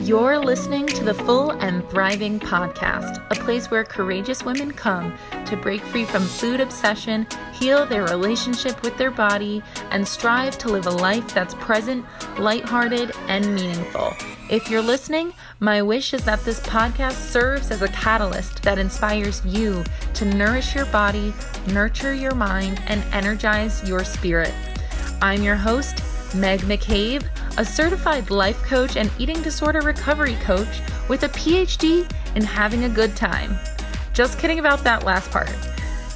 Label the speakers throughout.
Speaker 1: You're listening to the Full and Thriving podcast, a place where courageous women come to break free from food obsession, heal their relationship with their body, and strive to live a life that's present, lighthearted, and meaningful. If you're listening, my wish is that this podcast serves as a catalyst that inspires you to nourish your body, nurture your mind, and energize your spirit. I'm your host, Meg McCabe, a certified life coach and eating disorder recovery coach with a PhD in having a good time. Just kidding about that last part.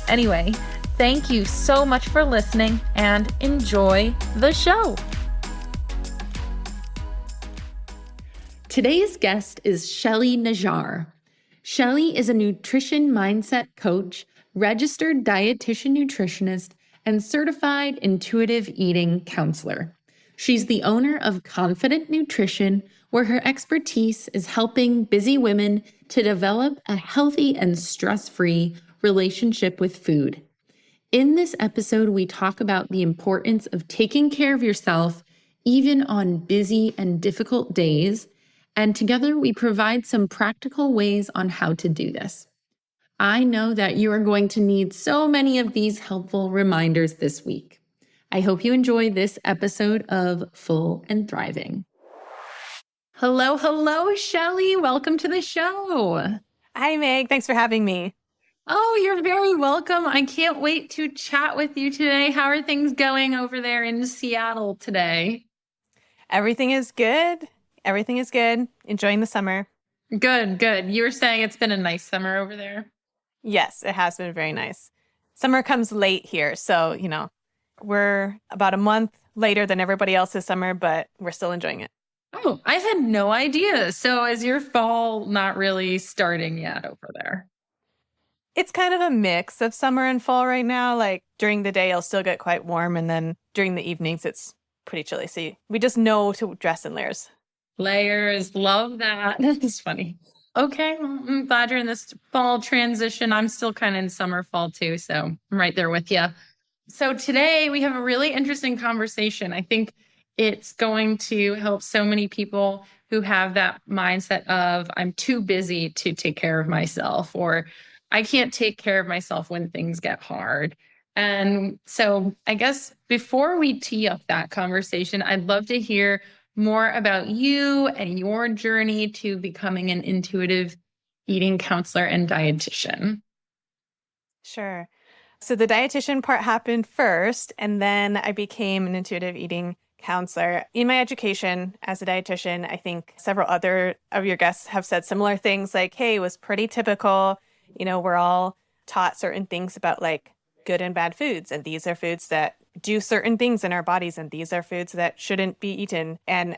Speaker 1: Anyway, thank you so much for listening and enjoy the show. Today's guest is Shelly Najjar. Shelly is a nutrition mindset coach, registered dietitian nutritionist, and certified intuitive eating counselor. She's the owner of Confident Nutrition, where her expertise is helping busy women to develop a healthy and stress-free relationship with food. In this episode, we talk about the importance of taking care of yourself, even on busy and difficult days, and together we provide some practical ways on how to do this. I know that you are going to need so many of these helpful reminders this week. I hope you enjoy this episode of Full and Thriving. Hello, Shelly. Welcome to the show.
Speaker 2: Hi, Meg. Thanks for having me.
Speaker 1: Oh, you're very welcome. I can't wait to chat with you today. How are things going over there in Seattle today?
Speaker 2: Everything is good. Enjoying the summer.
Speaker 1: Good. You were saying it's been a nice summer over there?
Speaker 2: Yes, it has been very nice. Summer comes late here, so, we're about a month later than everybody else's summer, but we're still enjoying it.
Speaker 1: Oh, I had no idea. So is your fall not really starting yet over there?
Speaker 2: It's kind of a mix of summer and fall right now. Like during the day, it'll still get quite warm. And then during the evenings, it's pretty chilly. So we just know to dress in layers.
Speaker 1: Layers. Love that. That's funny. Okay. Well, I'm glad you're in this fall transition. I'm still kind of in summer, fall too. So I'm right there with you. So today we have a really interesting conversation. I think it's going to help so many people who have that mindset of I'm too busy to take care of myself, or I can't take care of myself when things get hard. And so I guess before we tee up that conversation, I'd love to hear more about you and your journey to becoming an intuitive eating counselor and dietitian.
Speaker 2: Sure. So the dietitian part happened first, and then I became an intuitive eating counselor. In my education as a dietitian, I think several other of your guests have said similar things like, hey, it was pretty typical. We're all taught certain things about like good and bad foods, and these are foods that do certain things in our bodies, and these are foods that shouldn't be eaten. And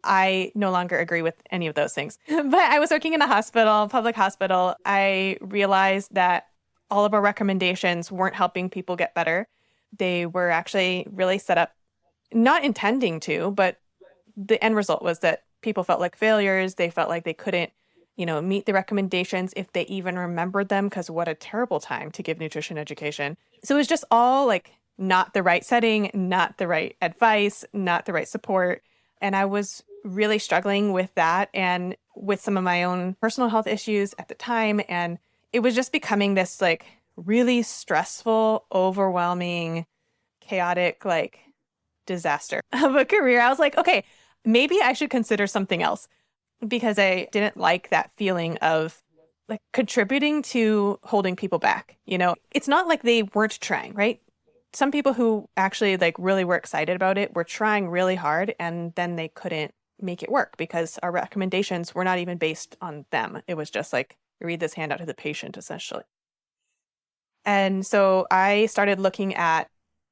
Speaker 2: I no longer agree with any of those things. But I was working in a hospital, public hospital. I realized that all of our recommendations weren't helping people get better. They were actually really set up, not intending to, but the end result was that people felt like failures. They felt like they couldn't, meet the recommendations if they even remembered them, because what a terrible time to give nutrition education. So it was just all like not the right setting, not the right advice, not the right support. And I was really struggling with that and with some of my own personal health issues at the time. And it was just becoming this like really stressful, overwhelming, chaotic, like disaster of a career. I was like, okay, maybe I should consider something else, because I didn't like that feeling of like contributing to holding people back. It's not like they weren't trying, right? Some people who actually like really were excited about it were trying really hard, and then they couldn't make it work because our recommendations were not even based on them. It was just like, read this handout to the patient, essentially. And so I started looking at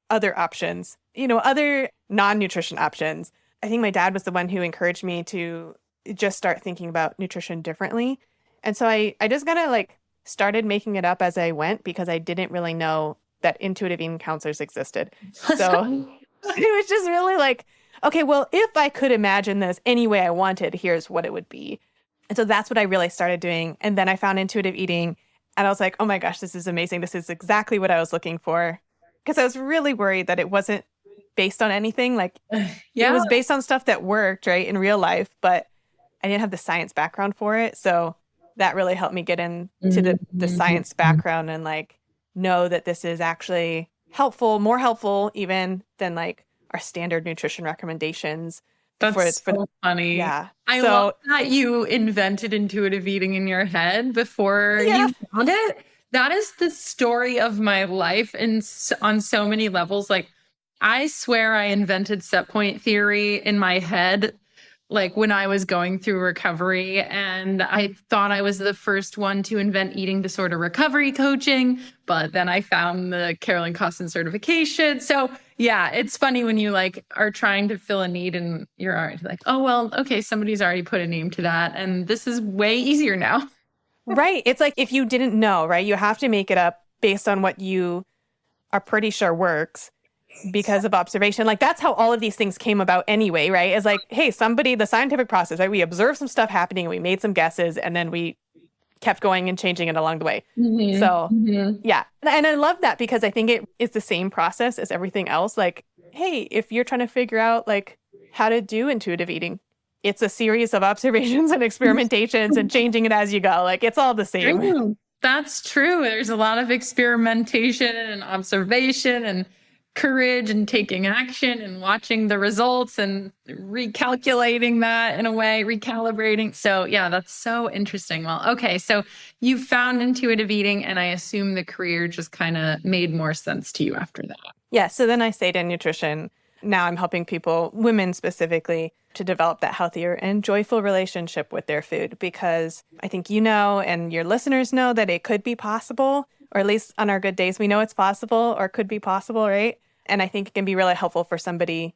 Speaker 2: other options, other non-nutrition options. I think my dad was the one who encouraged me to just start thinking about nutrition differently. And so I just kind of like started making it up as I went, because I didn't really know that intuitive eating counselors existed. So it was just really like, okay, well, if I could imagine this any way I wanted, here's what it would be. And so that's what I really started doing. And then I found intuitive eating, and I was like, oh my gosh, this is amazing. This is exactly what I was looking for. Because I was really worried that it wasn't based on anything. Like, It was based on stuff that worked, right, in real life. But I didn't have the science background for it. So that really helped me get into the science
Speaker 1: Mhm.
Speaker 2: background and like know that this is actually helpful, more helpful even than like our standard nutrition recommendations
Speaker 1: That's so funny.
Speaker 2: yeah.
Speaker 1: I love
Speaker 2: So
Speaker 1: that you invented intuitive eating in your head before
Speaker 2: yeah.
Speaker 1: you found it. That is the story of my life and on so many levels. Like, I swear I invented set point theory in my head, like when I was going through recovery, and I thought I was the first one to invent eating disorder recovery coaching, but then I found the Carolyn Costin certification. So yeah, it's funny when you like are trying to fill a need and you're already like, oh, well, okay, somebody's already put a name to that. And this is way easier now.
Speaker 2: Right. It's like if you didn't know, right? You have to make it up based on what you are pretty sure works because of observation. Like that's how all of these things came about anyway, right? It's like, hey, the scientific process, right? We observed some stuff happening, we made some guesses, and then we kept going and changing it along the way. So yeah. And I love that because I think it is the same process as everything else. Like, hey, if you're trying to figure out like how to do intuitive eating, it's a series of observations and experimentations and changing it as you go. Like it's all the same.
Speaker 1: True. That's true. There's a lot of experimentation and observation and courage and taking action and watching the results and recalculating that in a way, recalibrating. So, yeah, that's so interesting. Well, okay. So, you found intuitive eating, and I assume the career just kind of made more sense to you after that.
Speaker 2: Yeah. So then I stayed in nutrition. Now I'm helping people, women specifically, to develop that healthier and joyful relationship with their food because I think you know and your listeners know that it could be possible, or at least on our good days, we know it's possible or could be possible, right? And I think it can be really helpful for somebody,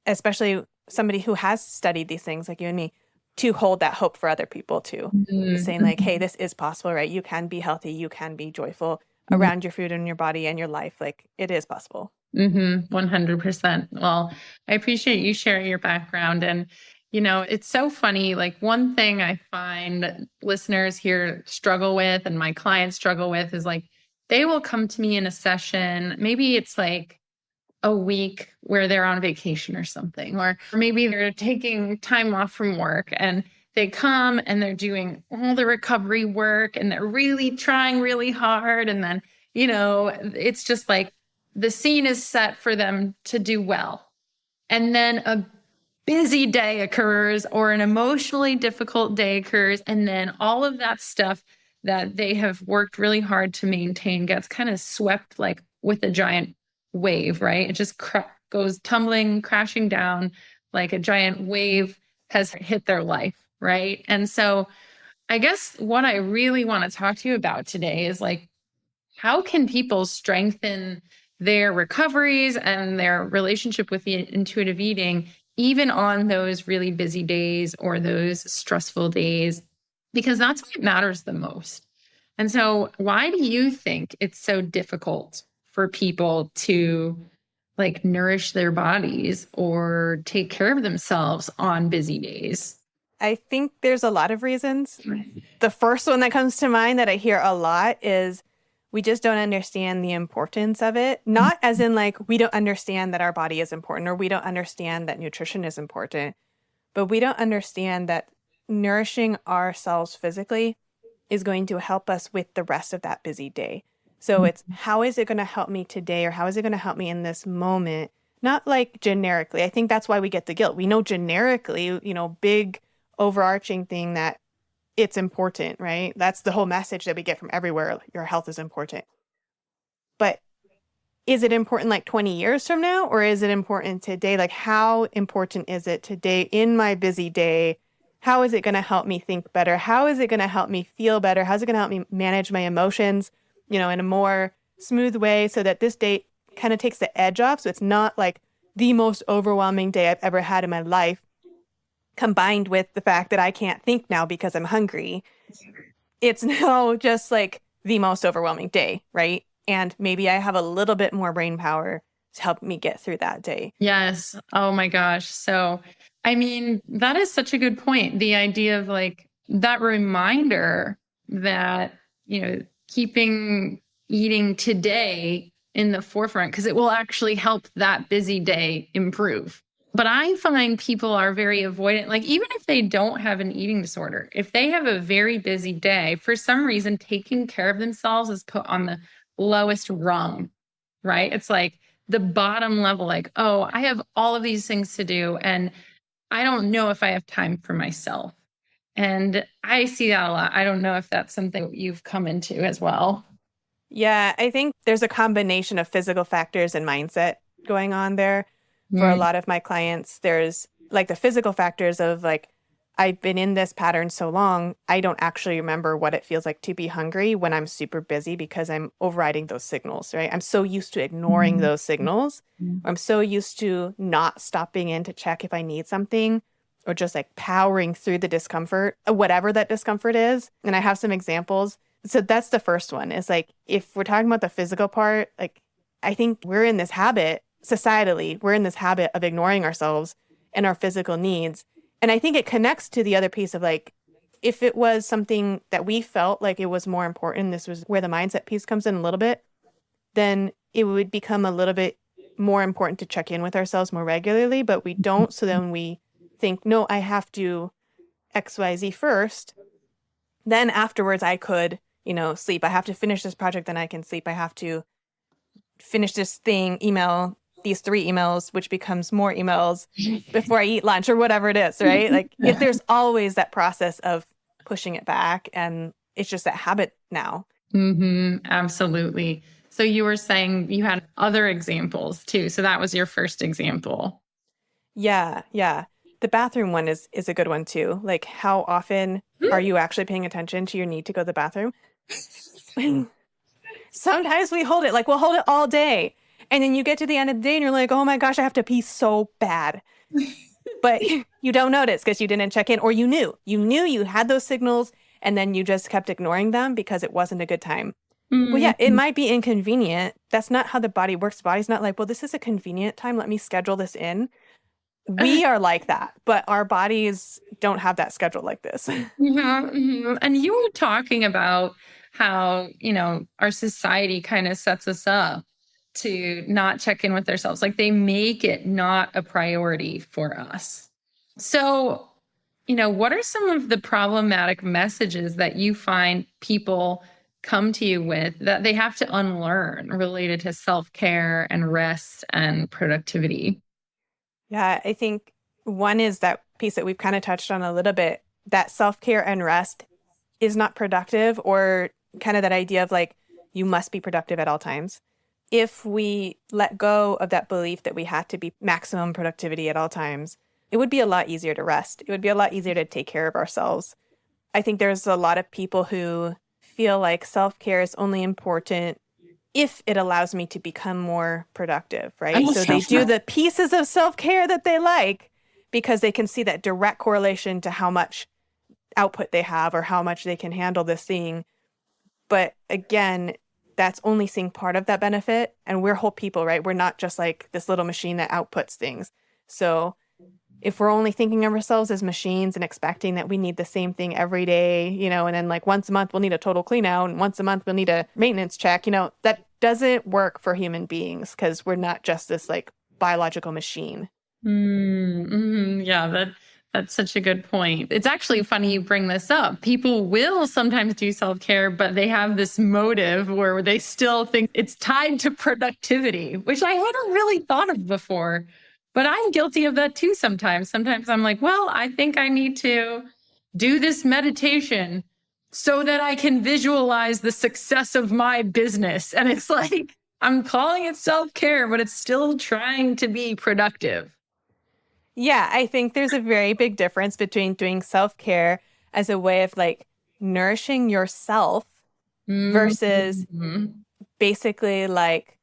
Speaker 2: especially somebody who has studied these things like you and me, to hold that hope for other people too. Saying like, hey, this is possible, right? You can be healthy, you can be joyful around your food and your body and your life. Like it is possible.
Speaker 1: 100%. Well, I appreciate you sharing your background. And, it's so funny. Like, one thing I find listeners here struggle with and my clients struggle with is like, they will come to me in a session. Maybe it's like a week where they're on vacation or something, or maybe they're taking time off from work and they come and they're doing all the recovery work and they're really trying really hard. And then, it's just like, the scene is set for them to do well. And then a busy day occurs or an emotionally difficult day occurs. And then all of that stuff that they have worked really hard to maintain gets kind of swept like with a giant wave, right? It just goes tumbling, crashing down like a giant wave has hit their life, right? And so I guess what I really want to talk to you about today is like, how can people strengthen their recoveries and their relationship with the intuitive eating, even on those really busy days or those stressful days? Because that's what matters the most. And so, why do you think it's so difficult for people to like nourish their bodies or take care of themselves on busy days?
Speaker 2: I think there's a lot of reasons. The first one that comes to mind that I hear a lot is we just don't understand the importance of it. Not as in like we don't understand that our body is important or we don't understand that nutrition is important, but we don't understand that nourishing ourselves physically is going to help us with the rest of that busy day. So it's how is it going to help me today or how is it going to help me in this moment? Not like generically. I think that's why we get the guilt. We know generically, big overarching thing that it's important, right? That's the whole message that we get from everywhere. Your health is important. But is it important like 20 years from now or is it important today? Like how important is it today in my busy day? How is it going to help me think better? How is it going to help me feel better? How's it going to help me manage my emotions, in a more smooth way so that this day kind of takes the edge off. So it's not like the most overwhelming day I've ever had in my life, combined with the fact that I can't think now because I'm hungry. It's now just like the most overwhelming day, right? And maybe I have a little bit more brain power to help me get through that day.
Speaker 1: Yes. Oh my gosh. So, I mean, that is such a good point. The idea of like that reminder that, keeping eating today in the forefront, because it will actually help that busy day improve. But I find people are very avoidant. Like, even if they don't have an eating disorder, if they have a very busy day, for some reason, taking care of themselves is put on the lowest rung, right? It's like the bottom level, like, oh, I have all of these things to do, and I don't know if I have time for myself. And I see that a lot. I don't know if that's something you've come into as well.
Speaker 2: Yeah, I think there's a combination of physical factors and mindset going on there. For a
Speaker 1: Mm.
Speaker 2: lot of my clients, there's like the physical factors of like, I've been in this pattern so long, I don't actually remember what it feels like to be hungry when I'm super busy because I'm overriding those signals, right? I'm so used to ignoring those signals. I'm so used to not stopping in to check if I need something or just like powering through the discomfort, whatever that discomfort is. And I have some examples. So that's the first one is like, if we're talking about the physical part, like, I think we're in this habit societally, we're in this habit of ignoring ourselves and our physical needs. And I think it connects to the other piece of like, if it was something that we felt like it was more important, this was where the mindset piece comes in a little bit, then it would become a little bit more important to check in with ourselves more regularly, but we don't. So then we think, no, I have to XYZ first. Then afterwards I could, sleep. I have to finish this project, then I can sleep. I have to finish this thing, email these 3 emails, which becomes more emails before I eat lunch or whatever it is, right? Like there's always that process of pushing it back, and it's just that habit now.
Speaker 1: Absolutely. So you were saying you had other examples too. So that was your first example.
Speaker 2: Yeah, yeah. The bathroom one is a good one too. Like, how often are you actually paying attention to your need to go to the bathroom? Sometimes we hold it, like we'll hold it all day. And then you get to the end of the day and you're like, oh my gosh, I have to pee so bad. But you don't notice because you didn't check in, or you knew you had those signals and then you just kept ignoring them because it wasn't a good time. Well, yeah, it might be inconvenient. That's not how the body works. The body's not like, well, this is a convenient time. Let me schedule this in. We are like that, but our bodies don't have that schedule like this.
Speaker 1: And you were talking about how, our society kind of sets us up to not check in with ourselves. Like, they make it not a priority for us. So, what are some of the problematic messages that you find people come to you with that they have to unlearn related to self-care and rest and productivity?
Speaker 2: Yeah, I think one is that piece that we've kind of touched on a little bit, that self-care and rest is not productive, or kind of that idea of like, you must be productive at all times. If we let go of that belief that we had to be maximum productivity at all times, it would be a lot easier to rest. It would be a lot easier to take care of ourselves. I think there's a lot of people who feel like self-care is only important if it allows me to become more productive, right? So they do the pieces of self-care that they like because they can see that direct correlation to how much output they have or how much they can handle this thing. But again, that's only seeing part of that benefit. And we're whole people, right? We're not just like this little machine that outputs things. So if we're only thinking of ourselves as machines and expecting that we need the same thing every day, and then like once a month we'll need a total clean out and once a month we'll need a maintenance check, that doesn't work for human beings because we're not just this like biological machine.
Speaker 1: Yeah, that's such a good point. It's actually funny you bring this up. People will sometimes do self-care, but they have this motive where they still think it's tied to productivity, which I hadn't really thought of before. But I'm guilty of that too sometimes. Sometimes I'm like, well, I think I need to do this meditation so that I can visualize the success of my business. And it's like, I'm calling it self-care, but it's still trying to be productive.
Speaker 2: Yeah, I think there's a very big difference between doing self-care as a way of like nourishing yourself versus basically like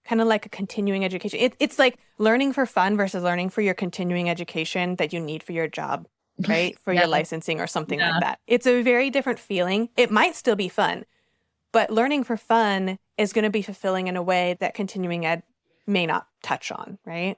Speaker 2: kind of like a continuing education. It's like learning for fun versus learning for your continuing education that you need for your job, right? For your licensing or something like that. It's a very different feeling. It might still be fun, but learning for fun is going to be fulfilling in a way that continuing ed may not touch on, right?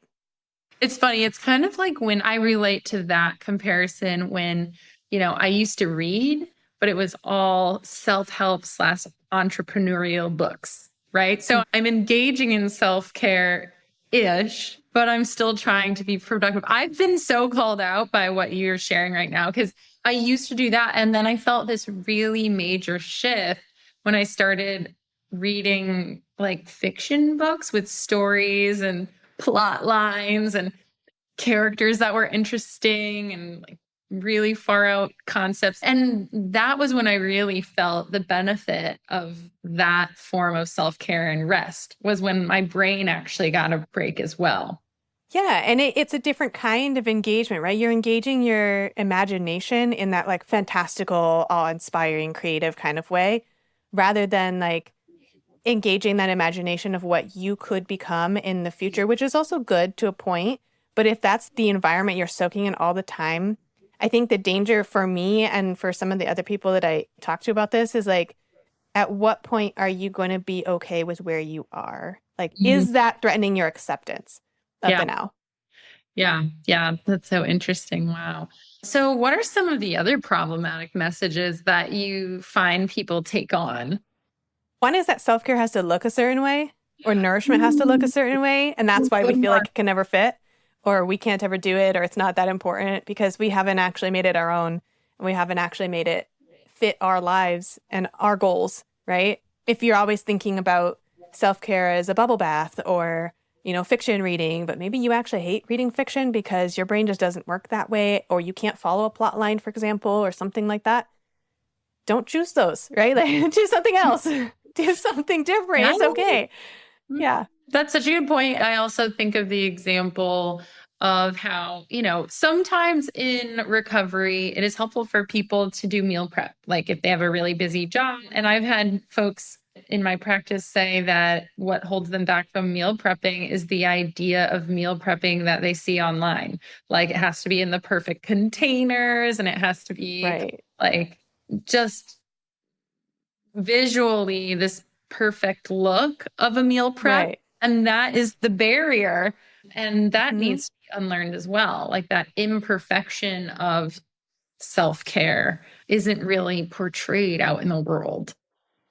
Speaker 1: It's funny. It's kind of like when I relate to that comparison when, I used to read, but it was all self-help / entrepreneurial books, right? So I'm engaging in self-care-ish, but I'm still trying to be productive. I've been so called out by what you're sharing right now because I used to do that. And then I felt this really major shift when I started reading like fiction books with stories and plot lines and characters that were interesting and like really far out concepts. And that was when I really felt the benefit of that form of self-care and rest, was when my brain actually got a break as well.
Speaker 2: Yeah. And it's a different kind of engagement, right? You're engaging your imagination in that like fantastical, awe-inspiring, creative kind of way, rather than like engaging that imagination of what you could become in the future, which is also good to a point. But if that's the environment you're soaking in all the time, I think the danger for me and for some of the other people that I talk to about this is like, at what point are you going to be okay with where you are? Like, is that threatening your acceptance of the now?
Speaker 1: Yeah. That's so interesting. Wow. So what are some of the other problematic messages that you find people take on?
Speaker 2: One is that self-care has to look a certain way, or nourishment has to look a certain way. And that's why we feel like it can never fit, or we can't ever do it, or it's not that important because we haven't actually made it our own. And we haven't actually made it fit our lives and our goals, right? If you're always thinking about self-care as a bubble bath or, fiction reading, but maybe you actually hate reading fiction because your brain just doesn't work that way, or you can't follow a plot line, for example, or something like that. Don't choose those, right? Like, do something else. Do something different. It's okay. Yeah.
Speaker 1: That's such a good point. I also think of the example of how, sometimes in recovery, it is helpful for people to do meal prep, like if they have a really busy job. And I've had folks in my practice say that what holds them back from meal prepping is the idea of meal prepping that they see online. Like it has to be in the perfect containers and it has to be like just visually this perfect look of a meal prep.
Speaker 2: Right.
Speaker 1: And that is the barrier. And that needs to be unlearned as well. Like that imperfection of self-care isn't really portrayed out in the world.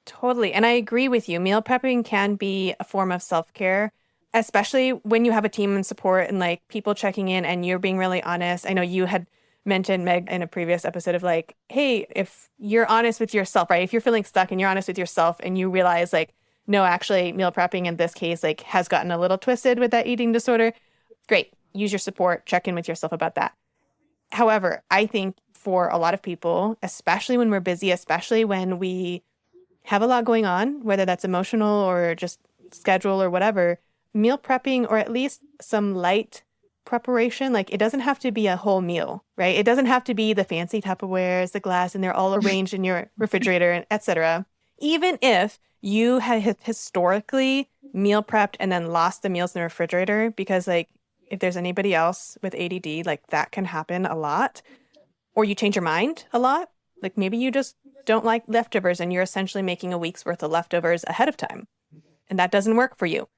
Speaker 2: Totally. And I agree with you. Meal prepping can be a form of self-care, especially when you have a team and support and like people checking in and you're being really honest. I know you had mentioned, Meg, in a previous episode of like, hey, if you're honest with yourself, right? If you're feeling stuck and you're honest with yourself and you realize like, no, actually meal prepping in this case, like has gotten a little twisted with that eating disorder, great. Use your support, check in with yourself about that. However, I think for a lot of people, especially when we're busy, especially when we have a lot going on, whether that's emotional or just schedule or whatever, meal prepping or at least some light preparation, like it doesn't have to be a whole meal, right? It doesn't have to be the fancy Tupperwares, the glass, and they're all arranged in your refrigerator, and etc. Even if you have historically meal prepped and then lost the meals in the refrigerator, because like if there's anybody else with ADD, like that can happen a lot, or you change your mind a lot. Like maybe you just don't like leftovers and you're essentially making a week's worth of leftovers ahead of time. And that doesn't work for you.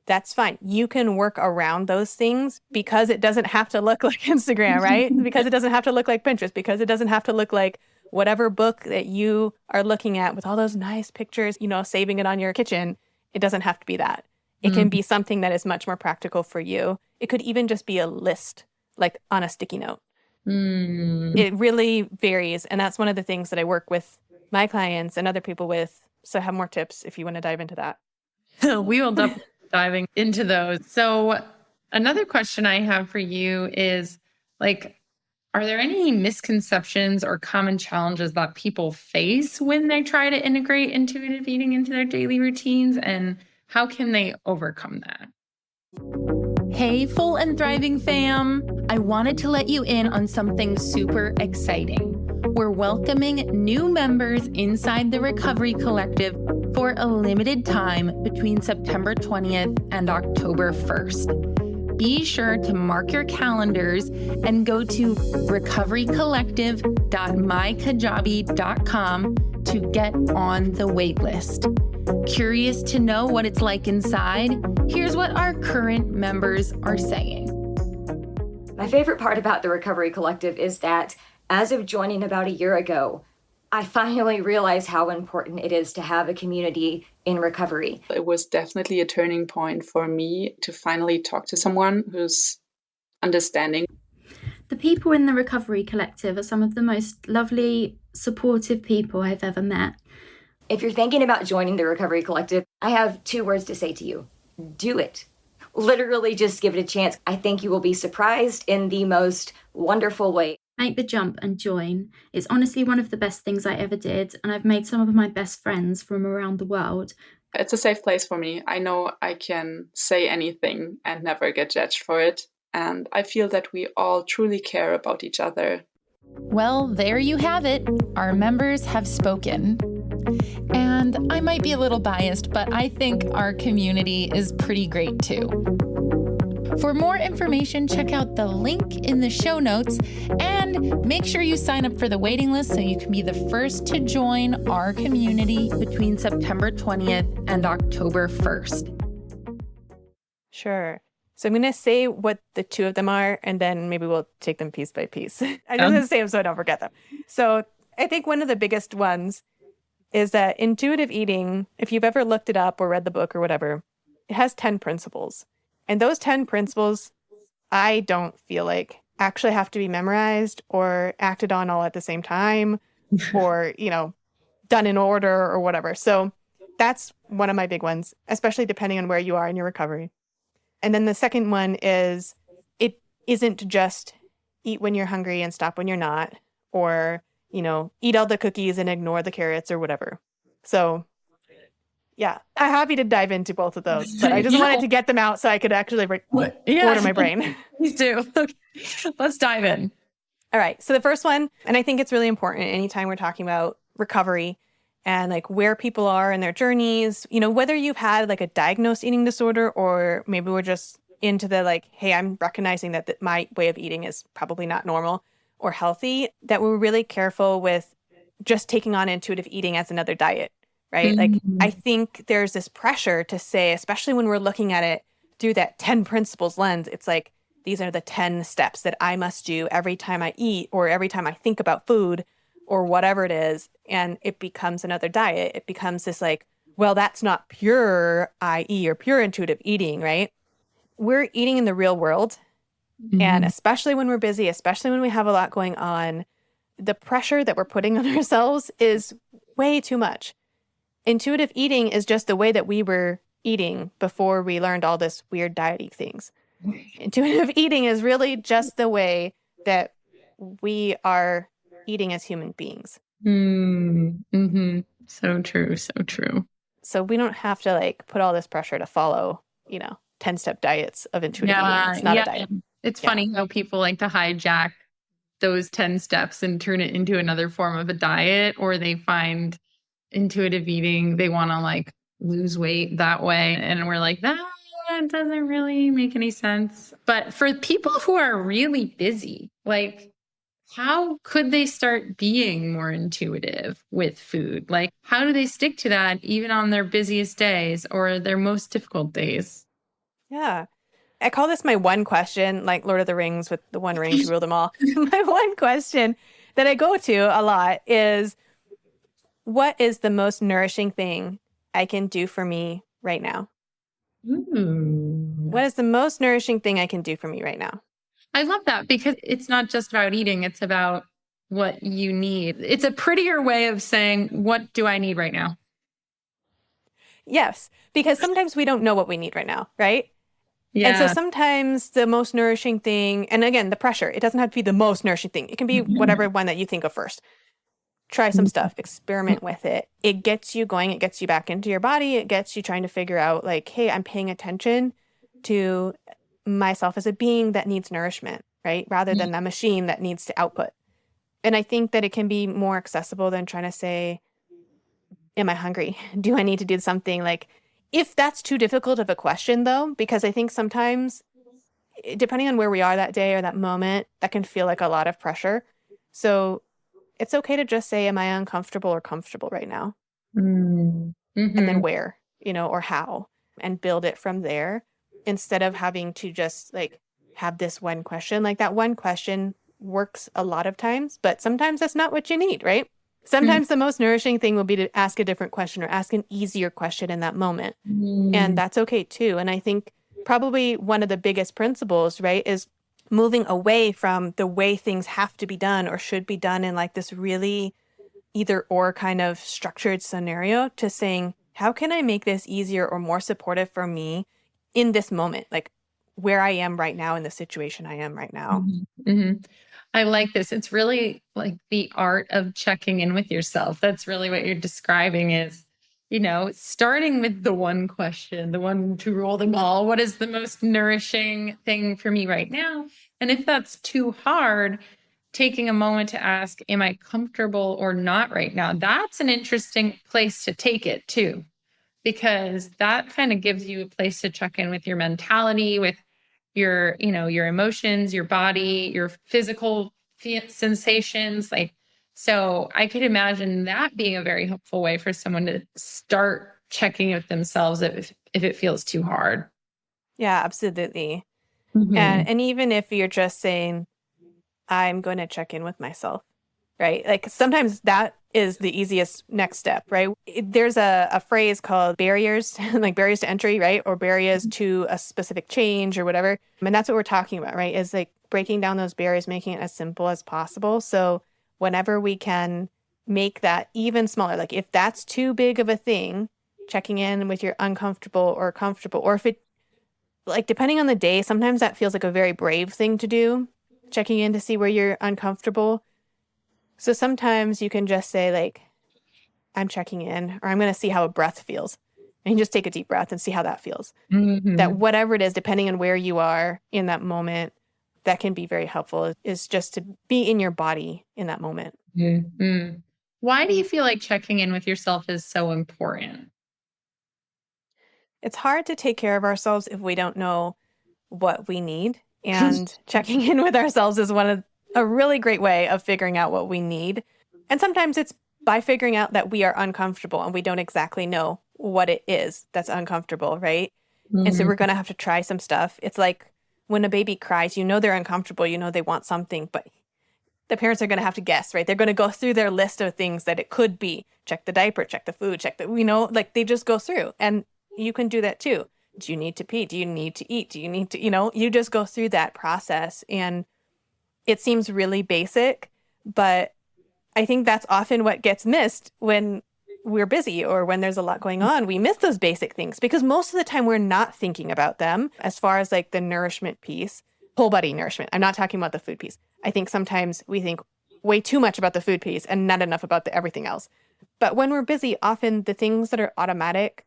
Speaker 2: That's fine. You can work around those things because it doesn't have to look like Instagram, right? Because it doesn't have to look like Pinterest, because it doesn't have to look like whatever book that you are looking at with all those nice pictures, saving it on your kitchen. It doesn't have to be that. It can be something that is much more practical for you. It could even just be a list, like on a sticky note. It really varies. And that's one of the things that I work with my clients and other people with. So I have more tips if you want to dive into that.
Speaker 1: We will definitely diving into those. So another question I have for you is like, are there any misconceptions or common challenges that people face when they try to integrate intuitive eating into their daily routines, and how can they overcome that? Hey, Full and Thriving fam! I wanted to let you in on something super exciting. We're welcoming new members inside the Recovery Collective for a limited time between September 20th and October 1st. Be sure to mark your calendars and go to recoverycollective.mykajabi.com to get on the waitlist. Curious to know what it's like inside? Here's what our current members are saying.
Speaker 3: My favorite part about the Recovery Collective is that as of joining about a year ago, I finally realized how important it is to have a community in recovery?
Speaker 4: It was definitely a turning point for me to finally talk to someone who's understanding.
Speaker 5: The people in the Recovery Collective are some of the most lovely, supportive people I've ever met.
Speaker 3: If you're thinking about joining the Recovery Collective, I have 2 words to say to you. Do it. Literally just give it a chance. I think you will be surprised in the most wonderful way.
Speaker 5: Make the jump and join. It's honestly one of the best things I ever did, and I've made some of my best friends from around the world.
Speaker 4: It's a safe place for me. I know I can say anything and never get judged for it. And I feel that we all truly care about each other.
Speaker 1: Well, there you have it. Our members have spoken. And I might be a little biased, but I think our community is pretty great too. For more information, check out the link in the show notes and make sure you sign up for the waiting list so you can be the first to join our community between September 20th and October 1st.
Speaker 2: Sure. So I'm going to say what the 2 of them are, and then maybe we'll take them piece by piece. I'm just going to say them so I don't forget them. So I think one of the biggest ones is that intuitive eating, if you've ever looked it up or read the book or whatever, it has 10 principles. And those 10 principles, I don't feel like actually have to be memorized or acted on all at the same time or, done in order or whatever. So that's one of my big ones, especially depending on where you are in your recovery. And then the second one is it isn't just eat when you're hungry and stop when you're not, or, eat all the cookies and ignore the carrots or whatever. So yeah, I'm happy to dive into both of those, but I just wanted to get them out so I could actually order my brain.
Speaker 1: Please do. Okay. Let's dive in.
Speaker 2: All right. So the first one, and I think it's really important anytime we're talking about recovery and like where people are in their journeys, whether you've had like a diagnosed eating disorder or maybe we're just into the like, hey, I'm recognizing that my way of eating is probably not normal or healthy, that we're really careful with just taking on intuitive eating as another diet. Right? Like, I think there's this pressure to say, especially when we're looking at it through that 10 principles lens, it's like, these are the 10 steps that I must do every time I eat or every time I think about food or whatever it is. And it becomes another diet. It becomes this like, well, that's not pure IE or pure intuitive eating, right? We're eating in the real world. And especially when we're busy, especially when we have a lot going on, the pressure that we're putting on ourselves is way too much. Intuitive eating is just the way that we were eating before we learned all this weird diety things. Intuitive eating is really just the way that we are eating as human beings.
Speaker 1: So true. So true.
Speaker 2: So we don't have to like put all this pressure to follow, 10-step diets of intuitive eating. It's not a diet.
Speaker 1: It's funny how people like to hijack those 10 steps and turn it into another form of a diet, or they find intuitive eating, they want to like lose weight that way. And we're like, that doesn't really make any sense. But for people who are really busy, like, how could they start being more intuitive with food? Like, how do they stick to that even on their busiest days or their most difficult days?
Speaker 2: Yeah. I call this my one question, like Lord of the Rings with the one ring to rule them all. My one question that I go to a lot is, what is the most nourishing thing I can do for me right now? What is the most nourishing thing I can do for me right now?
Speaker 1: I love that because it's not just about eating. It's about what you need. It's a prettier way of saying, what do I need right now?
Speaker 2: Yes, because sometimes we don't know what we need right now, right?
Speaker 1: Yeah.
Speaker 2: And so sometimes the most nourishing thing, and again, the pressure, it doesn't have to be the most nourishing thing. It can be whatever one that you think of first. Try some stuff, experiment with it. It gets you going. It gets you back into your body. It gets you trying to figure out like, hey, I'm paying attention to myself as a being that needs nourishment, right? Rather than that machine that needs to output. And I think that it can be more accessible than trying to say, am I hungry? Do I need to do something? Like, if that's too difficult of a question though, because I think sometimes depending on where we are that day or that moment, that can feel like a lot of pressure. So it's okay to just say, am I uncomfortable or comfortable right now? And then where, or how, and build it from there instead of having to just like have this one question. Like that one question works a lot of times, but sometimes that's not what you need, right? Sometimes the most nourishing thing will be to ask a different question or ask an easier question in that moment. And that's okay too. And I think probably one of the biggest principles, right, is moving away from the way things have to be done or should be done in like this really either or kind of structured scenario to saying, how can I make this easier or more supportive for me in this moment? Like where I am right now in the situation I am right now.
Speaker 1: I like this. It's really like the art of checking in with yourself. That's really what you're describing is, starting with the one question, the one to rule them all. What is the most nourishing thing for me right now? And if that's too hard, taking a moment to ask, am I comfortable or not right now? That's an interesting place to take it too, because that kind of gives you a place to check in with your mentality, with your emotions, your body, your physical sensations. So I could imagine that being a very helpful way for someone to start checking with themselves if it feels too hard.
Speaker 2: Yeah, absolutely. And even if you're just saying, I'm going to check in with myself, right? Like sometimes that is the easiest next step, right? There's a phrase called barriers, like barriers to entry, right? Or barriers to a specific change or whatever. And that's what we're talking about, right? Is like breaking down those barriers, making it as simple as possible. So whenever we can make that even smaller, like if that's too big of a thing, checking in with your uncomfortable or comfortable, or if it, like depending on the day, sometimes that feels like a very brave thing to do, checking in to see where you're uncomfortable. So sometimes you can just say like, I'm checking in, or I'm going to see how a breath feels. And you just take a deep breath and see how that feels. That whatever it is, depending on where you are in that moment, that can be very helpful, is just to be in your body in that moment.
Speaker 1: Why do you feel like checking in with yourself is so important?
Speaker 2: It's hard to take care of ourselves if we don't know what we need. And checking in with ourselves is a really great way of figuring out what we need. And sometimes it's by figuring out that we are uncomfortable and we don't exactly know what it is that's uncomfortable, right? And so we're going to have to try some stuff. It's like when a baby cries, they're uncomfortable, they want something, but the parents are going to have to guess, right? They're going to go through their list of things that it could be. Check the diaper, check the food, like they just go through. And you can do that too. Do you need to pee? Do you need to eat? Do you need to, you just go through that process. And it seems really basic, but I think that's often what gets missed when we're busy or when there's a lot going on. We miss those basic things because most of the time we're not thinking about them as far as like the nourishment piece, whole body nourishment. I'm not talking about the food piece. I think sometimes we think way too much about the food piece and not enough about the everything else. But when we're busy, often the things that are automatic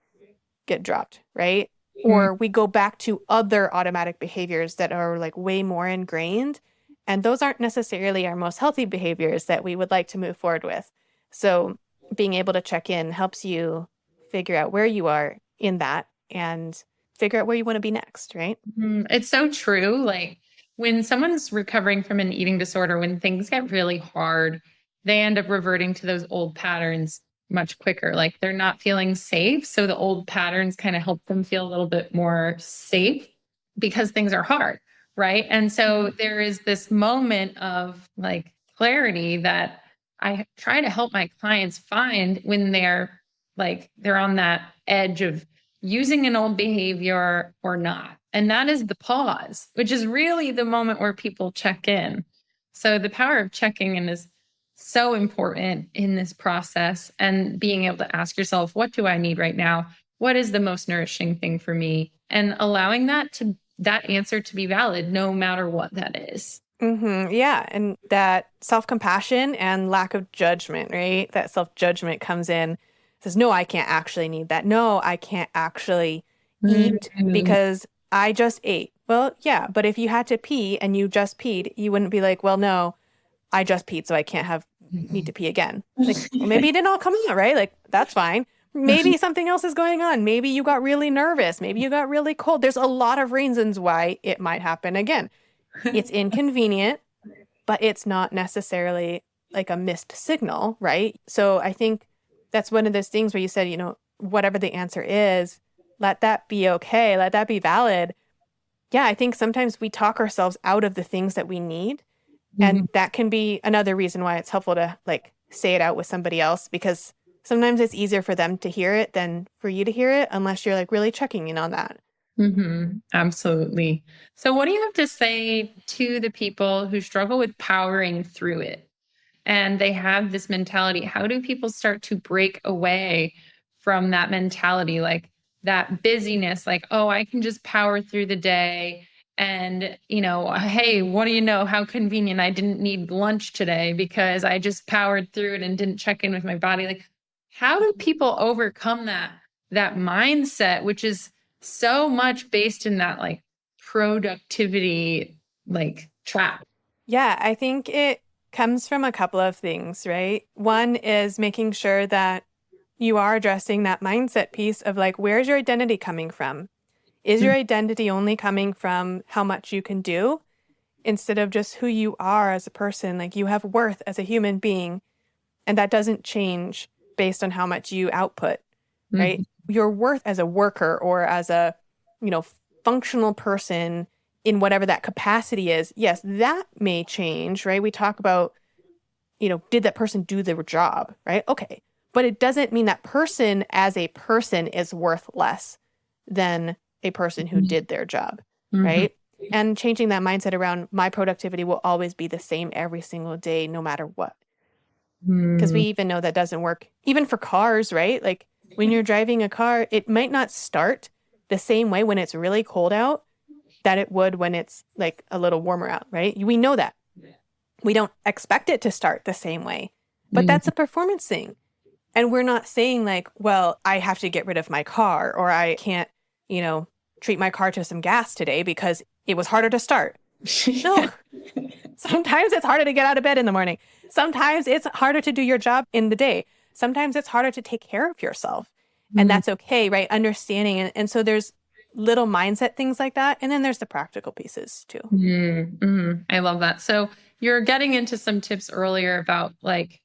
Speaker 2: get dropped, right? Or we go back to other automatic behaviors that are like way more ingrained. And those aren't necessarily our most healthy behaviors that we would like to move forward with. So being able to check in helps you figure out where you are in that and figure out where you want to be next, right?
Speaker 1: It's so true. Like when someone's recovering from an eating disorder, when things get really hard, they end up reverting to those old patterns much quicker. Like they're not feeling safe. So the old patterns kind of help them feel a little bit more safe because things are hard. Right. And so there is this moment of like clarity that I try to help my clients find when they're on that edge of using an old behavior or not. And that is the pause, which is really the moment where people check in. So the power of checking in is so important in this process, and being able to ask yourself, what do I need right now? What is the most nourishing thing for me? And allowing that answer to be valid no matter what that is.
Speaker 2: Yeah. And that self-compassion and lack of judgment, right? That self-judgment comes in, says, no, I can't actually need that. No, I can't actually eat because I just ate. Well, yeah, but if you had to pee and you just peed, you wouldn't be like, well, no, I just peed, so I can't need to pee again. Like, well, maybe it didn't all come out, right? Like, that's fine. Maybe something else is going on. Maybe you got really nervous. Maybe you got really cold. There's a lot of reasons why it might happen again. It's inconvenient, but it's not necessarily like a missed signal, right? So I think that's one of those things where you said, whatever the answer is, let that be okay. Let that be valid. Yeah, I think sometimes we talk ourselves out of the things that we need. And that can be another reason why it's helpful to like say it out with somebody else, because sometimes it's easier for them to hear it than for you to hear it, unless you're like really checking in on that.
Speaker 1: Absolutely. So what do you have to say to the people who struggle with powering through it and they have this mentality? How do people start to break away from that mentality, like that busyness, like, oh, I can just power through the day. And, hey, what do you know? How convenient. I didn't need lunch today because I just powered through it and didn't check in with my body. Like, how do people overcome that mindset, which is so much based in that like productivity, like trap?
Speaker 2: Yeah, I think it comes from a couple of things, right? One is making sure that you are addressing that mindset piece of like, where's your identity coming from? Is your identity only coming from how much you can do instead of just who you are as a person? Like, you have worth as a human being, and that doesn't change based on how much you output, right? Your worth as a worker or as a, functional person in whatever that capacity is, yes, that may change, right? We talk about, did that person do their job, right? Okay. But it doesn't mean that person as a person is worth less than a person who did their job, right? And changing that mindset around my productivity will always be the same every single day, no matter what. Because we even know that doesn't work, even for cars, right? Like when you're driving a car, it might not start the same way when it's really cold out that it would when it's like a little warmer out, right? We know that. We don't expect it to start the same way, but that's a performance thing. And we're not saying like, well, I have to get rid of my car, or I can't, treat my car to some gas today because it was harder to start. No. Sometimes it's harder to get out of bed in the morning. Sometimes it's harder to do your job in the day. Sometimes it's harder to take care of yourself. And that's okay, right? Understanding. And so there's little mindset things like that. And then there's the practical pieces too.
Speaker 1: I love that. So you're getting into some tips earlier about like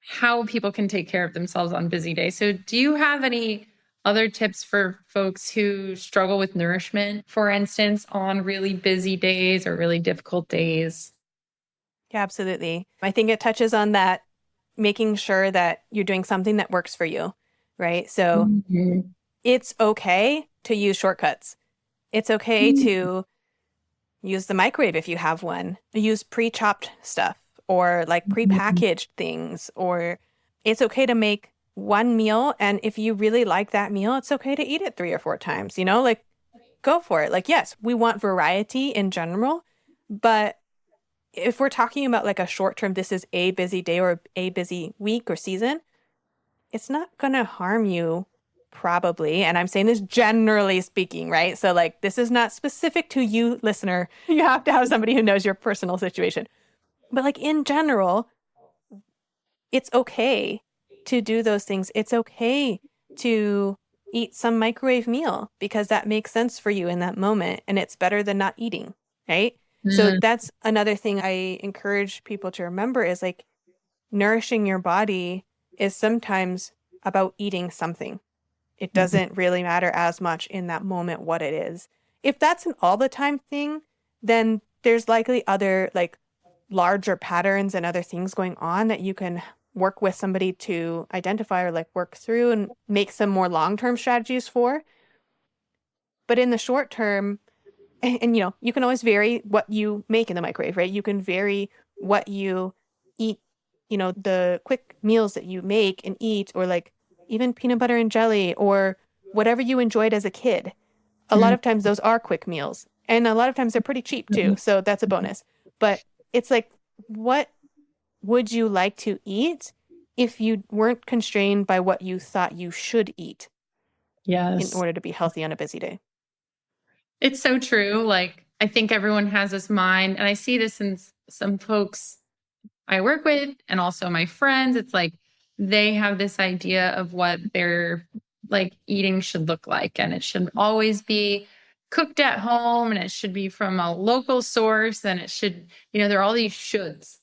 Speaker 1: how people can take care of themselves on busy days. So do you have any other tips for folks who struggle with nourishment, for instance, on really busy days or really difficult days?
Speaker 2: Yeah, absolutely. I think it touches on that, making sure that you're doing something that works for you, right? So it's okay to use shortcuts. It's okay to use the microwave if you have one, use pre-chopped stuff or like pre-packaged things, or it's okay to make one meal. And if you really like that meal, it's okay to eat it 3 or 4 times, like go for it. Like, yes, we want variety in general, but if we're talking about like a short term, this is a busy day or a busy week or season, it's not going to harm you probably. And I'm saying this generally speaking, right? So like, this is not specific to you, listener. You have to have somebody who knows your personal situation. But like in general, it's okay to do those things. It's okay to eat some microwave meal because that makes sense for you in that moment. And it's better than not eating, right? So that's another thing I encourage people to remember is like nourishing your body is sometimes about eating something. It doesn't really matter as much in that moment what it is. If that's an all the time thing, then there's likely other like larger patterns and other things going on that you can work with somebody to identify or like work through and make some more long-term strategies for. But in the short term, and you can always vary what you make in the microwave, right? You can vary what you eat, the quick meals that you make and eat, or like even peanut butter and jelly or whatever you enjoyed as a kid. A lot of times those are quick meals, and a lot of times they're pretty cheap too. So that's a bonus. But it's like, what would you like to eat if you weren't constrained by what you thought you should eat in order to be healthy on a busy day?
Speaker 1: It's so true. Like, I think everyone has this mind, and I see this in some folks I work with and also my friends. It's like they have this idea of what their like eating should look like, and it should always be cooked at home, and it should be from a local source, and it should, there are all these shoulds.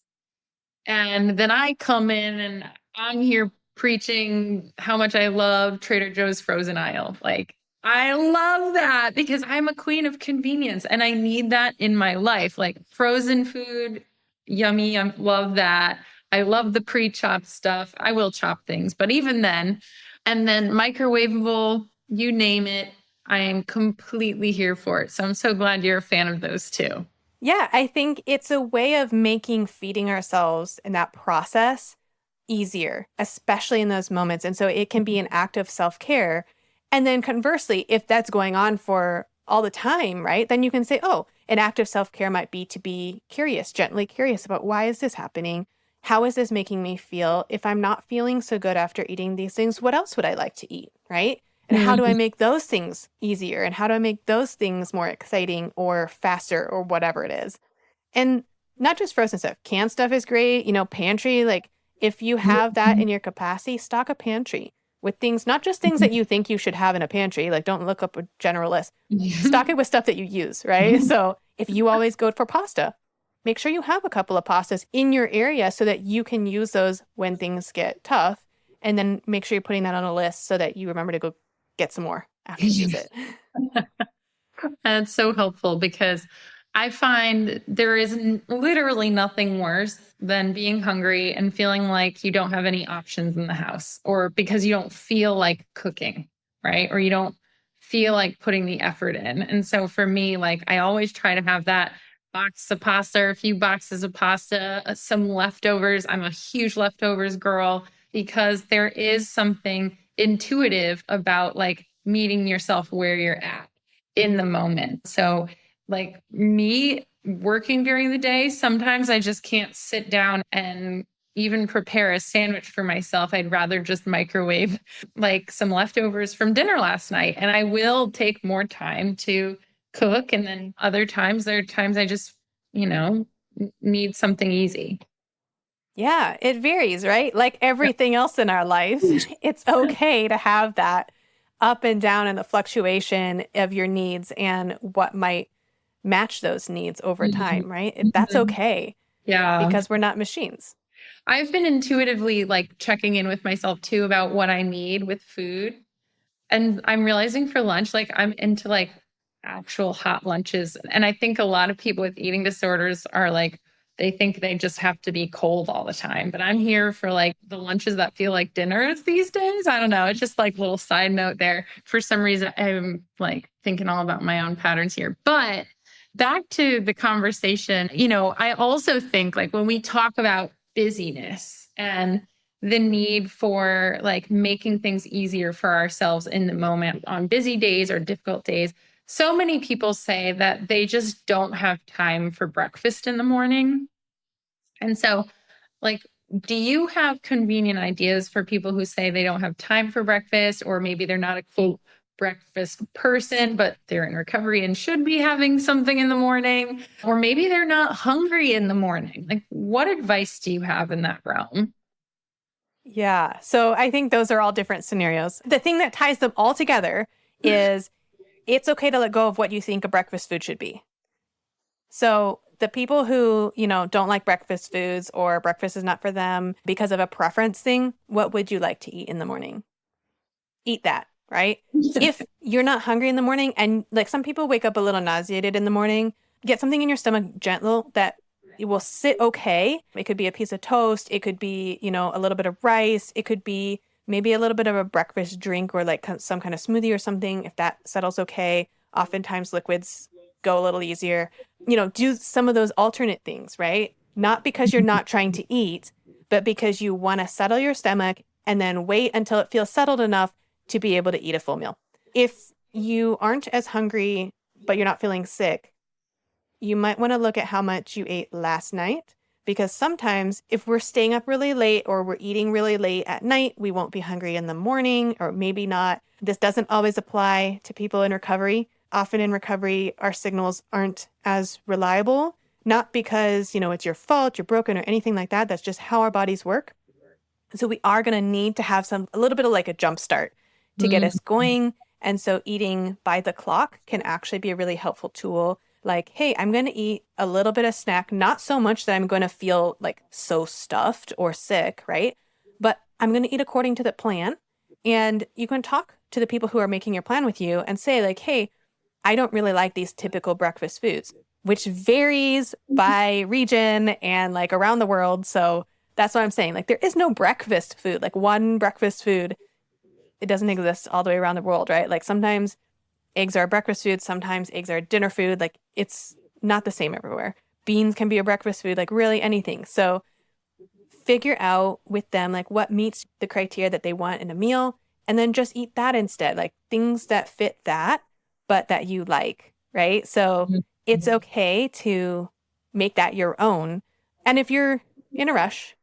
Speaker 1: And then I come in and I'm here preaching how much I love Trader Joe's frozen aisle. Like, I love that because I'm a queen of convenience and I need that in my life. Like frozen food, yummy. I love that. I love the pre-chopped stuff. I will chop things, but even then, and then microwavable, you name it, I am completely here for it. So I'm so glad you're a fan of those too.
Speaker 2: Yeah, I think it's a way of making feeding ourselves in that process easier, especially in those moments. And so it can be an act of self-care. And then conversely, if that's going on for all the time, right, then you can say, oh, an act of self-care might be to be curious, gently curious about why is this happening? How is this making me feel? If I'm not feeling so good after eating these things, what else would I like to eat, right? And how do I make those things easier? And how do I make those things more exciting or faster or whatever it is? And not just frozen stuff. Canned stuff is great. Pantry, like if you have that in your capacity, stock a pantry with things, not just things that you think you should have in a pantry. Like don't look up a general list. Stock it with stuff that you use, right? So if you always go for pasta, make sure you have a couple of pastas in your area so that you can use those when things get tough. And then make sure you're putting that on a list so that you remember to go get some more after you use it.
Speaker 1: That's so helpful because I find there is literally nothing worse than being hungry and feeling like you don't have any options in the house, or because you don't feel like cooking, right? Or you don't feel like putting the effort in. And so for me, like I always try to have that box of pasta, or a few boxes of pasta, some leftovers. I'm a huge leftovers girl because there is something intuitive about like meeting yourself where you're at in the moment. So like me working during the day, sometimes I just can't sit down and even prepare a sandwich for myself. I'd rather just microwave like some leftovers from dinner last night. And I will take more time to cook. And then other times, there are times I just, need something easy.
Speaker 2: Yeah, it varies, right? Like everything else in our lives, it's okay to have that up and down and the fluctuation of your needs and what might match those needs over time, right? That's okay.
Speaker 1: Yeah.
Speaker 2: Because we're not machines.
Speaker 1: I've been intuitively like checking in with myself too about what I need with food. And I'm realizing for lunch, like I'm into like actual hot lunches. And I think a lot of people with eating disorders are like, they think they just have to be cold all the time. But I'm here for like the lunches that feel like dinners these days. I don't know. It's just like a little side note there. For some reason, I'm like thinking all about my own patterns here. But back to the conversation, I also think like when we talk about busyness and the need for like making things easier for ourselves in the moment on busy days or difficult days, so many people say that they just don't have time for breakfast in the morning. And so, like, do you have convenient ideas for people who say they don't have time for breakfast, or maybe they're not a quote breakfast person, but they're in recovery and should be having something in the morning, or maybe they're not hungry in the morning? Like, what advice do you have in that realm?
Speaker 2: Yeah. So I think those are all different scenarios. The thing that ties them all together is it's okay to let go of what you think a breakfast food should be. So the people who, don't like breakfast foods or breakfast is not for them because of a preference thing, what would you like to eat in the morning? Eat that, right? If you're not hungry in the morning and like some people wake up a little nauseated in the morning, get something in your stomach gentle that it will sit okay. It could be a piece of toast. It could be, a little bit of rice. It could be maybe a little bit of a breakfast drink or like some kind of smoothie or something. If that settles okay, oftentimes liquids go a little easier. Do some of those alternate things, right? Not because you're not trying to eat, but because you want to settle your stomach and then wait until it feels settled enough to be able to eat a full meal. If you aren't as hungry, but you're not feeling sick, you might want to look at how much you ate last night, because sometimes if we're staying up really late or we're eating really late at night, we won't be hungry in the morning, or maybe not. This doesn't always apply to people in recovery. Often in recovery, our signals aren't as reliable, not because, it's your fault, you're broken or anything like that. That's just how our bodies work. So we are going to need to have a little bit of like a jump start to get us going. And so eating by the clock can actually be a really helpful tool. Like, hey, I'm going to eat a little bit of snack, not so much that I'm going to feel like so stuffed or sick, right? But I'm going to eat according to the plan. And you can talk to the people who are making your plan with you and say like, hey, I don't really like these typical breakfast foods, which varies by region and like around the world. So That's what I'm saying. Like there is no breakfast food, like one breakfast food. It doesn't exist all the way around the world, right? Like sometimes eggs are breakfast food, sometimes eggs are dinner food. Like it's not the same everywhere. Beans can be a breakfast food, like really anything. So figure out with them like what meets the criteria that they want in a meal, and then just eat that instead, like things that fit that, but that you like, right? So it's okay to make that your own. And if you're in a rush,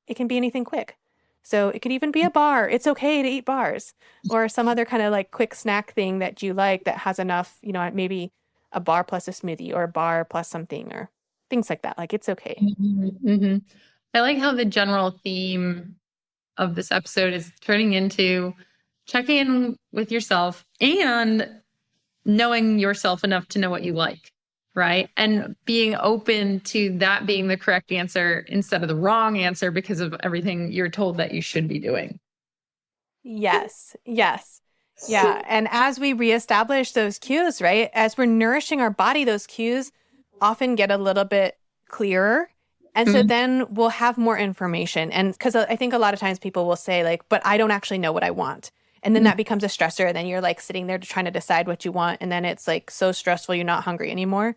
Speaker 2: it can be anything quick. So it could even be a bar. It's okay to eat bars or some other kind of like quick snack thing that you like that has enough, maybe a bar plus a smoothie or a bar plus something or things like that. Like it's okay.
Speaker 1: Mm-hmm. I like how the general theme of this episode is turning into checking in with yourself and knowing yourself enough to know what you like, right? And being open to that being the correct answer instead of the wrong answer because of everything you're told that you should be doing.
Speaker 2: Yes. Yeah. And as we reestablish those cues, right, as we're nourishing our body, those cues often get a little bit clearer. And so then we'll have more information. And because I think a lot of times people will say like, but I don't actually know what I want. And then that becomes a stressor. And then you're like sitting there trying to decide what you want. And then it's like so stressful, you're not hungry anymore.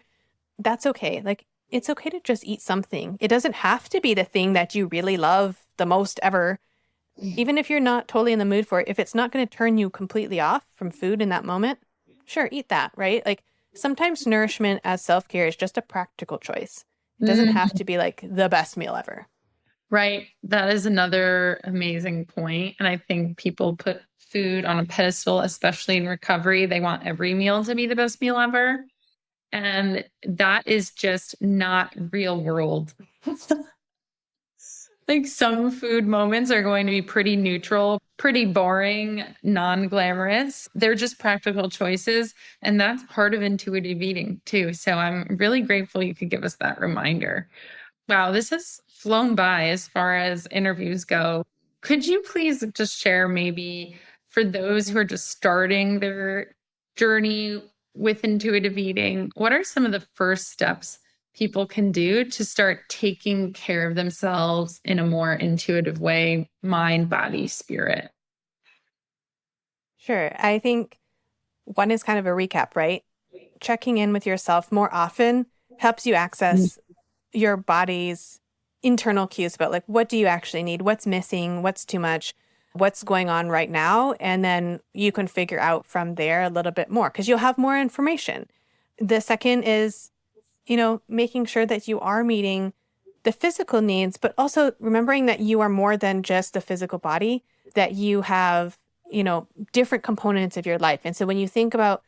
Speaker 2: That's okay. Like it's okay to just eat something. It doesn't have to be the thing that you really love the most ever. Even if you're not totally in the mood for it, if it's not going to turn you completely off from food in that moment, sure, eat that, right? Like sometimes nourishment as self-care is just a practical choice. It doesn't have to be like the best meal ever.
Speaker 1: Right. That is another amazing point. And I think people put food on a pedestal, especially in recovery. They want every meal to be the best meal ever. And that is just not real world. Like some food moments are going to be pretty neutral, pretty boring, non-glamorous. They're just practical choices. And that's part of intuitive eating too. So I'm really grateful you could give us that reminder. Wow, this has flown by as far as interviews go. Could you please just share maybe for those who are just starting their journey with intuitive eating, what are some of the first steps people can do to start taking care of themselves in a more intuitive way, mind, body, spirit?
Speaker 2: Sure. I think one is kind of a recap, right? Checking in with yourself more often helps you access your body's internal cues about like, what do you actually need? What's missing? What's too much? What's going on right now? And then you can figure out from there a little bit more because you'll have more information. The second is, making sure that you are meeting the physical needs, but also remembering that you are more than just the physical body, that you have, different components of your life. And so when you think about,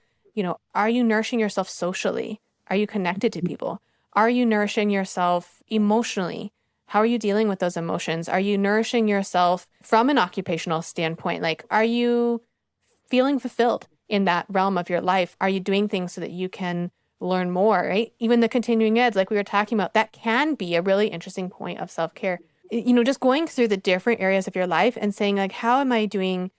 Speaker 2: are you nourishing yourself socially? Are you connected to people? Are you nourishing yourself emotionally? How are you dealing with those emotions? Are you nourishing yourself from an occupational standpoint? Like, are you feeling fulfilled in that realm of your life? Are you doing things so that you can learn more, right? Even the continuing eds, like we were talking about, that can be a really interesting point of self-care. Just going through the different areas of your life and saying like, how am I doing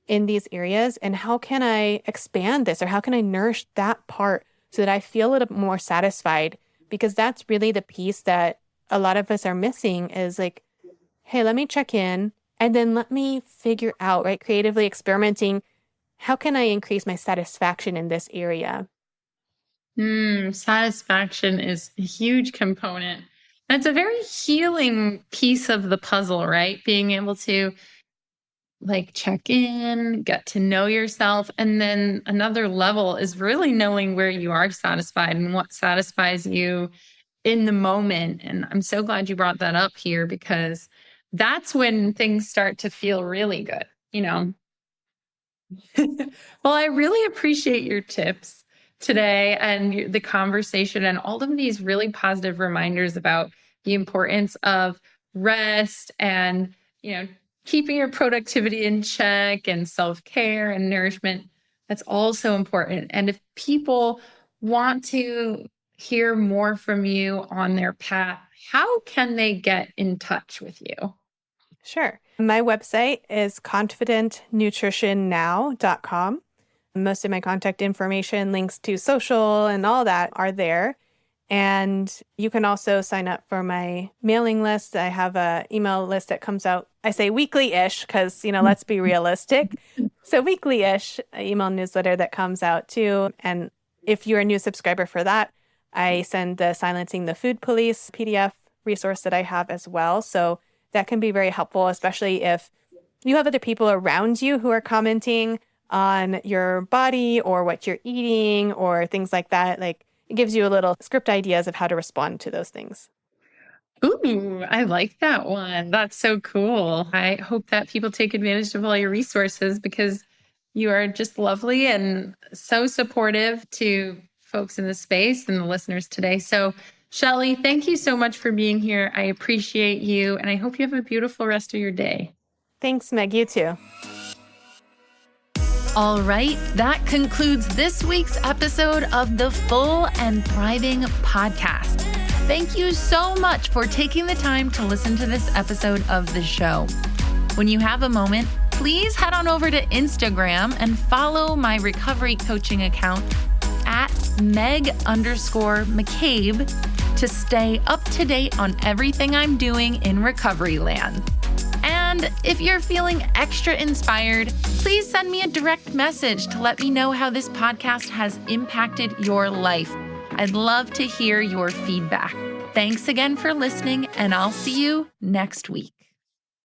Speaker 2: in these areas? And how can I expand this? Or how can I nourish that part so that I feel a little bit more satisfied? Because that's really the piece that a lot of us are missing is like, hey, let me check in and then let me figure out, right? Creatively experimenting. How can I increase my satisfaction in this area?
Speaker 1: Satisfaction is a huge component. And it's a very healing piece of the puzzle, right? Being able to like check in, get to know yourself. And then another level is really knowing where you are satisfied and what satisfies you in the moment. And I'm so glad you brought that up here because that's when things start to feel really good, Well, I really appreciate your tips today and the conversation and all of these really positive reminders about the importance of rest and, keeping your productivity in check and self-care and nourishment. That's also important. And if people want to hear more from you on their path, how can they get in touch with you?
Speaker 2: Sure. My website is confidentnutritionnow.com. Most of my contact information, links to social and all that are there. And you can also sign up for my mailing list. I have an email list that comes out, I say weekly-ish, because, let's be realistic. So weekly-ish email newsletter that comes out too. And if you're a new subscriber for that, I send the Silencing the Food Police PDF resource that I have as well. So that can be very helpful, especially if you have other people around you who are commenting on your body or what you're eating or things like that. Like, it gives you a little script ideas of how to respond to those things.
Speaker 1: Ooh, I like that one. That's so cool. I hope that people take advantage of all your resources because you are just lovely and so supportive to folks in the space and the listeners today. So, Shelly, thank you so much for being here. I appreciate you, and I hope you have a beautiful rest of your day.
Speaker 2: Thanks, Meg. You too.
Speaker 1: All right, that concludes this week's episode of the Full and Thriving podcast. Thank you so much for taking the time to listen to this episode of the show. When you have a moment, please head on over to Instagram and follow my recovery coaching account at Meg_McCabe to stay up to date on everything I'm doing in recovery land. And if you're feeling extra inspired, please send me a direct message to let me know how this podcast has impacted your life. I'd love to hear your feedback. Thanks again for listening, and I'll see you next week.